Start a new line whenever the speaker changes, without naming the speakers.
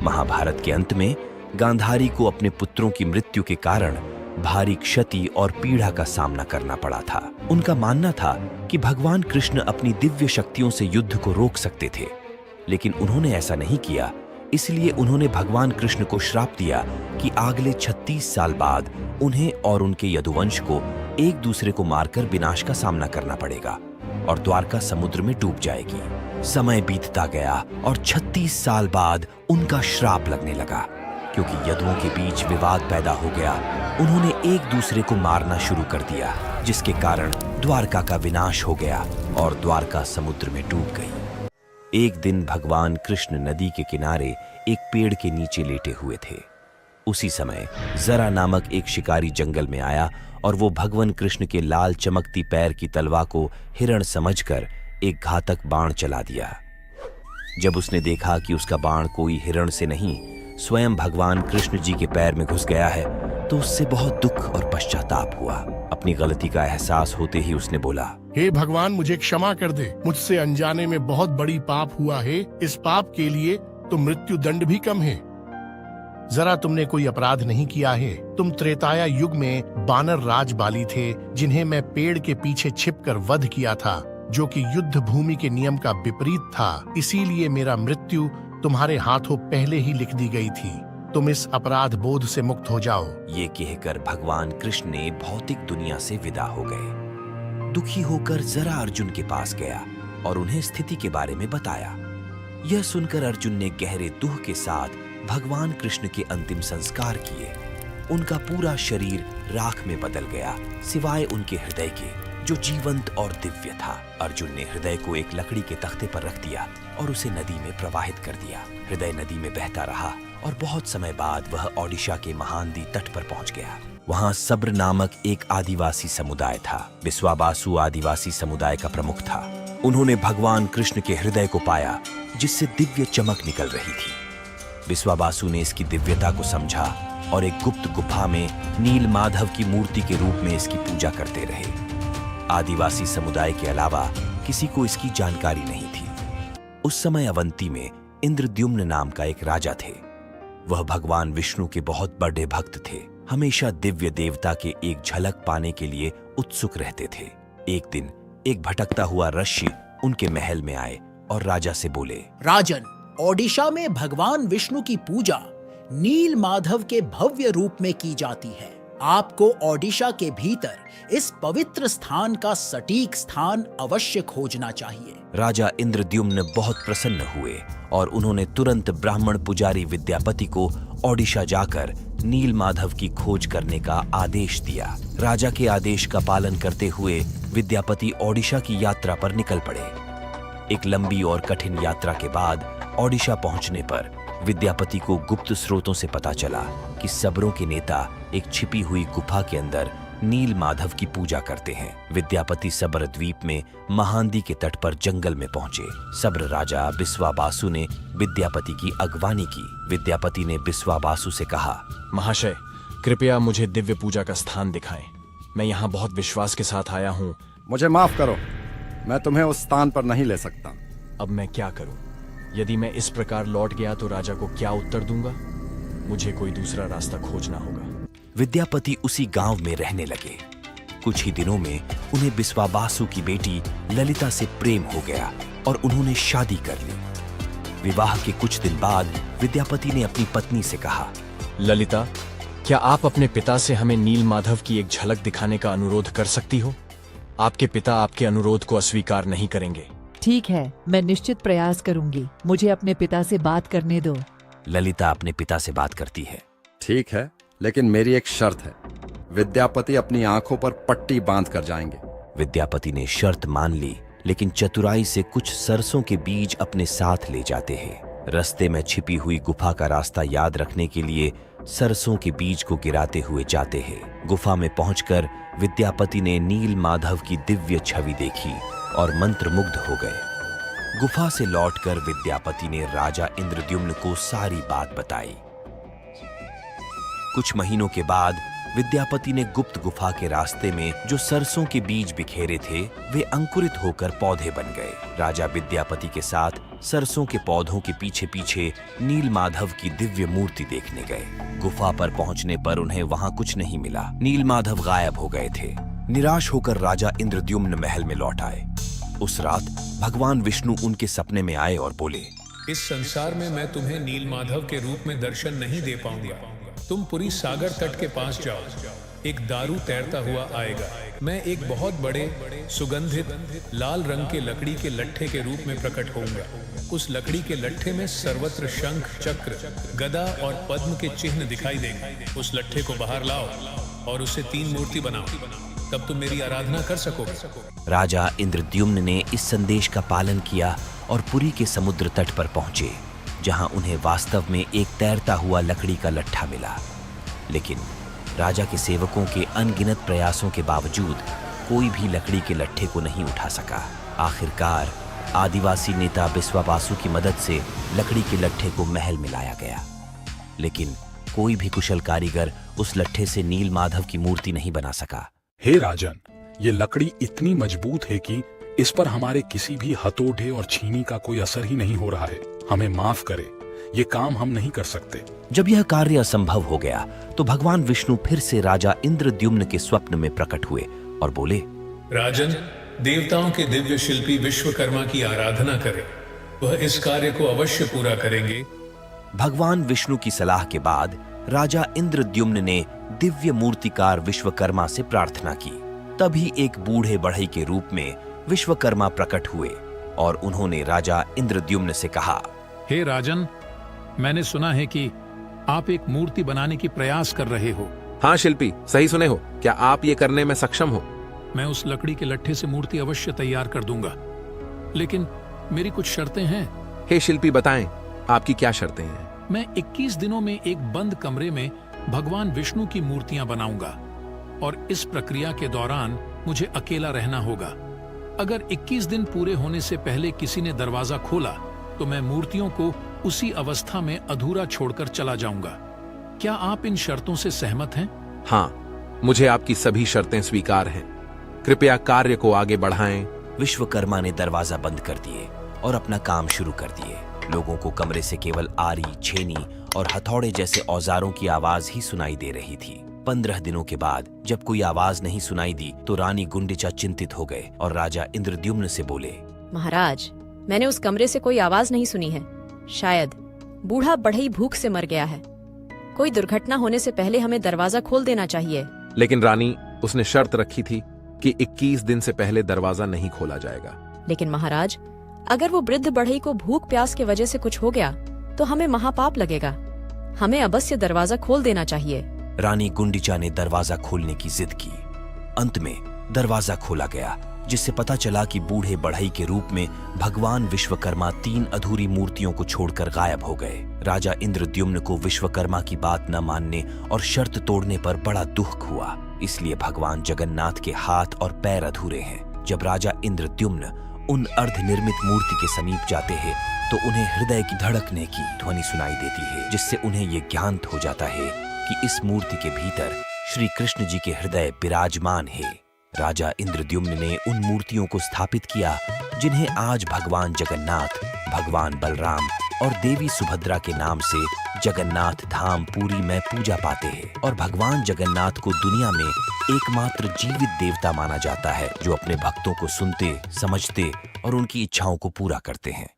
महाभारत के अंत में गांधारी को अपने पुत्रों की मृत्यु के कारण भारी क्षति और पीड़ा का सामना करना पड़ा था। उनका मानना था कि भगवान कृष्ण अपनी दिव्य शक्तियों से युद्ध को रोक सकते थे, लेकिन उन्होंने ऐसा नहीं किया। इसलिए उन्होंने भगवान कृष्ण को श्राप दिया कि अगले 36 साल बाद उन्हें और उनके यदुवंश को एक दूसरे को मारकर विनाश का सामना करना पड़ेगा और द्वारका समुद्र में डूब जाएगी। समय बीतता गया और 36 साल बाद उनका श्राप लगने लगा। क्योंकि यदुओं के बीच विवाद पैदा हो गया, उन्होंने एक दूसरे को मारना शुरू कर दिया, जिसके कारण द्वारका का विनाश हो गया और द्वारका समुद्र में डूब गई। एक दिन भगवान कृष्ण नदी के किनारे एक पेड़ के नीचे लेटे हुए थे। उसी समय जरा नामक एक शिकारी जंगल में आया और वो भगवान कृष्ण के लाल चमकती पैर की तलवार को हिरण समझकर एक घातक बाण चला दिया। जब उसने देखा कि उसका बाण कोई हिरण से नहीं, स्वयं भगवान कृष्ण जी के पैर में घुस गया है, तो उससे बहुत दुख और पश्चाताप हुआ। अपनी गलती का एहसास होते ही उसने बोला,
हे भगवान, मुझे क्षमा कर दे। मुझसे अनजाने में बहुत बड़ी पाप हुआ है। इस पाप के लिए तो मृत्यु दंड भी कम है। जरा तुमने कोई अपराध नहीं किया है। तुम त्रेताया युग में बानर राज बाली थे, जिन्हें मैं पेड़ के पीछे छिपकर वध किया था, जो कि युद्ध भूमि के नियम का विपरीत था। इसीलिए मेरा मृत्यु तुम्हारे हाथों पहले ही लिख दी गई थी। तुम इस अपराध बोध से मुक्त हो जाओ।
ये कहकर भगवान कृष्ण ने भौतिक दुनिया से विदा हो गए। दुखी होकर जरा अर्जुन के पास गया और उन्हें स्थिति के बारे में बताया। यह सुनकर अर्जुन ने गहरे दुख के साथ भगवान कृष्ण के अंतिम संस्कार किए। उनका पूरा शरीर राख में बदल गया, सिवाय उनके हृदय के, जो जीवंत और दिव्य था। अर्जुन ने हृदय को एक लकड़ी के तख्ते पर रख दिया और उसे नदी में प्रवाहित कर दिया। हृदय नदी में बहता रहा और बहुत समय बाद वह ओडिशा के महानदी तट पर पहुंच गया। वहां सब्र नामक एक आदिवासी समुदाय था। विश्वाबासु आदिवासी समुदाय का प्रमुख था। उन्होंने भगवान कृष्ण के हृदय को पाया, जिससे दिव्य चमक निकल रही थी। विश्वाबासु ने इसकी दिव्यता को समझा और एक गुप्त गुफा में नील माधव की मूर्ति के रूप में इसकी पूजा करते रहे। आदिवासी समुदाय के अलावा किसी को इसकी जानकारी नहीं थी। उस समय अवंती में इंद्रद्युम्न नाम का एक राजा थे। वह भगवान विष्णु के बहुत बड़े भक्त थे। हमेशा दिव्य देवता के एक झलक पाने के लिए उत्सुक रहते थे। एक दिन एक भटकता हुआ ऋषि उनके महल में आए और राजा से बोले,
राजन, ओडिशा में भगवान विष्णु की पूजा नील माधव के भव्य रूप में की जाती है। आपको ओडिशा के भीतर इस पवित्र स्थान का सटीक स्थान अवश्य खोजना चाहिए।
राजा इंद्रद्युम्न बहुत प्रसन्न हुए और उन्होंने तुरंत ब्राह्मण पुजारी विद्यापति को ओडिशा जाकर नील माधव की खोज करने का आदेश दिया। राजा के आदेश का पालन करते हुए विद्यापति ओडिशा की यात्रा पर निकल पड़े। एक लंबी और कठिन यात्रा के बाद ओडिशा पहुंचने पर विद्यापति को गुप्त स्रोतों से पता चला कि सब्रों के नेता एक छिपी हुई गुफा के अंदर नील माधव की पूजा करते हैं। विद्यापति सब्र द्वीप में महानदी के तट पर जंगल में पहुंचे। सब्र राजा विश्वाबासु ने विद्यापति की अगवानी की। विद्यापति ने विश्वाबासु से कहा,
महाशय, कृपया मुझे दिव्य पूजा का स्थान दिखाएं। मैं यहाँ बहुत विश्वास के साथ आया हूँ।
मुझे माफ करो, मैं तुम्हें उस स्थान पर नहीं ले सकता।
अब मैं क्या करूँ? यदि मैं इस प्रकार लौट गया तो राजा को क्या उत्तर दूंगा? मुझे कोई दूसरा रास्ता खोजना होगा।
विद्यापति उसी गांव में रहने लगे। कुछ ही दिनों में उन्हें विश्वाबासु की बेटी ललिता से प्रेम हो गया और उन्होंने शादी कर ली। विवाह के कुछ दिन बाद विद्यापति ने अपनी पत्नी से कहा,
ललिता, क्या आप अपने पिता से हमें नील माधव की एक झलक दिखाने का अनुरोध कर सकती हो? आपके पिता आपके अनुरोध को अस्वीकार नहीं करेंगे।
ठीक है, मैं निश्चित प्रयास करूंगी। मुझे अपने पिता से बात करने दो।
ललिता अपने पिता से बात करती है।
ठीक है, लेकिन मेरी एक शर्त है। विद्यापति अपनी आंखों पर पट्टी बांध कर जाएंगे।
विद्यापति ने शर्त मान ली, लेकिन चतुराई से कुछ सरसों के बीज अपने साथ ले जाते हैं। रास्ते में छिपी हुई गुफा का रास्ता याद रखने के लिए सरसों के बीज को गिराते हुए जाते हैं। गुफा में पहुंचकर विद्यापति ने नील माधव की दिव्य छवि देखी और मंत्रमुग्ध हो गए। गुफा से लौटकर विद्यापति ने राजा इंद्रद्युम्न को सारी बात बताई। कुछ महीनों के बाद विद्यापति ने गुप्त गुफा के रास्ते में जो सरसों के बीज बिखेरे थे वे अंकुरित होकर पौधे बन गए। राजा विद्यापति के साथ सरसों के पौधों के पीछे पीछे नीलमाधव की दिव्य मूर्ति देखने गए। गुफा पर पहुंचने पर उन्हें वहां कुछ नहीं मिला। नीलमाधव गायब हो गए थे। निराश होकर राजा इंद्रद्युम्न महल में लौट आए। उस रात भगवान विष्णु उनके सपने में आए और बोले,
इस संसार में मैं तुम्हें नीलमाधव के रूप में दर्शन नहीं दे पाऊंगा। तुम पुरी सागर तट के पास जाओ, एक दारू तैरता हुआ आएगा। मैं एक बहुत बड़े सुगंधित लाल रंग के लकड़ी के लट्ठे के रूप में प्रकट होऊंगा। उस लकड़ी के लट्ठे में सर्वत्र शंख, चक्र, गदा और पद्म के चिन्ह दिखाई देंगे। उस लट्ठे को बाहर लाओ और उससे 3 मूर्ति बनाओ, तब तुम मेरी आराधना कर सकोगे।
राजा इंद्रद्युम्न ने इस संदेश का पालन किया और पुरी के समुद्र तट पर पहुंचे, जहां उन्हें वास्तव में एक तैरता हुआ लकड़ी का लट्ठा मिला। लेकिन राजा के सेवकों के अनगिनत प्रयासों के बावजूद कोई भी लकड़ी के लट्ठे को नहीं उठा सका। आखिरकार आदिवासी नेता बिस्वाबासु की मदद से लकड़ी के लट्ठे को महल में लाया गया, लेकिन कोई भी कुशल कारीगर उस लट्ठे से नीलमाधव की मूर्ति नहीं बना सका।
हे राजन, ये लकड़ी इतनी मजबूत है कि इस पर हमारे किसी भी हथौड़े और छीनी का कोई असर ही नहीं हो रहा है। हमें माफ करे, ये काम हम नहीं कर सकते।
जब यह कार्य असंभव हो गया तो भगवान विष्णु फिर से राजा इंद्रद्युम्न के स्वप्न में प्रकट हुए और बोले,
राजन, देवताओं के दिव्य शिल्पी विश्वकर्मा की आराधना करें, वह इस कार्य को अवश्य पूरा करेंगे।
भगवान विष्णु की सलाह के बाद राजा इंद्रद्युम्न ने दिव्य मूर्तिकार विश्वकर्मा से प्रार्थना की। तभी एक बूढ़े बढ़ई के रूप में विश्वकर्मा प्रकट हुए और उन्होंने राजा इंद्रद्युम्न से कहा,
हे राजन, मैंने सुना है कि आप एक मूर्ति बनाने की प्रयास कर रहे हो।
हाँ शिल्पी, सही सुने हो। क्या आप ये करने में सक्षम हो?
मैं उस लकड़ी के लट्ठे से मूर्ति अवश्य तैयार कर दूंगा, लेकिन मेरी कुछ शर्तें हैं।
हे शिल्पी, बताएं आपकी क्या शर्तें हैं?
मैं 21 दिनों में एक बंद कमरे में भगवान विष्णु की मूर्तियां बनाऊंगा और इस प्रक्रिया के दौरान मुझे अकेला रहना होगा। अगर 21 दिन पूरे होने से पहले किसी ने दरवाजा खोला तो मैं मूर्तियों को उसी अवस्था में अधूरा छोड़कर चला जाऊंगा। क्या आप इन शर्तों से सहमत हैं?
हाँ, मुझे आपकी सभी शर्तें स्वीकार हैं। कृपया कार्य को आगे बढ़ाएं।
विश्वकर्मा ने दरवाजा बंद कर दिए और अपना काम शुरू कर दिए। लोगों को कमरे से केवल आरी, छेनी और हथौड़े जैसे औजारों की आवाज ही सुनाई दे रही थी। 15 दिनों के बाद जब कोई आवाज नहीं सुनाई दी तो रानी गुंडिचा चिंतित हो गए और राजा इंद्रद्युम्न से बोले,
महाराज, मैंने उस कमरे से कोई आवाज नहीं सुनी है। शायद बूढ़ा बढ़ई भूख से मर गया है। कोई दुर्घटना होने से पहले हमें दरवाजा खोल देना चाहिए।
लेकिन रानी, उसने शर्त रखी थी कि 21 दिन से पहले दरवाजा नहीं खोला जाएगा।
लेकिन महाराज, अगर वो वृद्ध बढ़ई को भूख प्यास की वजह से कुछ हो गया तो हमें महापाप लगेगा। हमें अवश्य दरवाजा खोल देना चाहिए।
रानी गुंडिचा ने दरवाजा खोलने की जिद की। अंत में दरवाजा खोला गया, जिससे पता चला कि बूढ़े बढ़ई के रूप में भगवान विश्वकर्मा 3 अधूरी मूर्तियों को छोड़कर गायब हो गए। राजा इंद्रद्युम्न को विश्वकर्मा की बात न मानने और शर्त तोड़ने पर बड़ा दुख हुआ। इसलिए भगवान जगन्नाथ के हाथ और पैर अधूरे हैं। जब राजा इंद्रद्युम्न उन अर्धनिर्मित मूर्ति के समीप जाते हैं तो उन्हें हृदय की धड़कने की ध्वनि सुनाई देती है, जिससे उन्हें ये ज्ञात हो जाता है कि इस मूर्ति के भीतर श्री कृष्ण जी के हृदय विराजमान है। राजा इंद्रद्युम्न ने उन मूर्तियों को स्थापित किया जिन्हें आज भगवान जगन्नाथ, भगवान बलराम और देवी सुभद्रा के नाम से जगन्नाथ धाम पुरी में पूजा पाते हैं। और भगवान जगन्नाथ को दुनिया में एकमात्र जीवित देवता माना जाता है, जो अपने भक्तों को सुनते, समझते और उनकी इच्छाओं को पूरा करते हैं।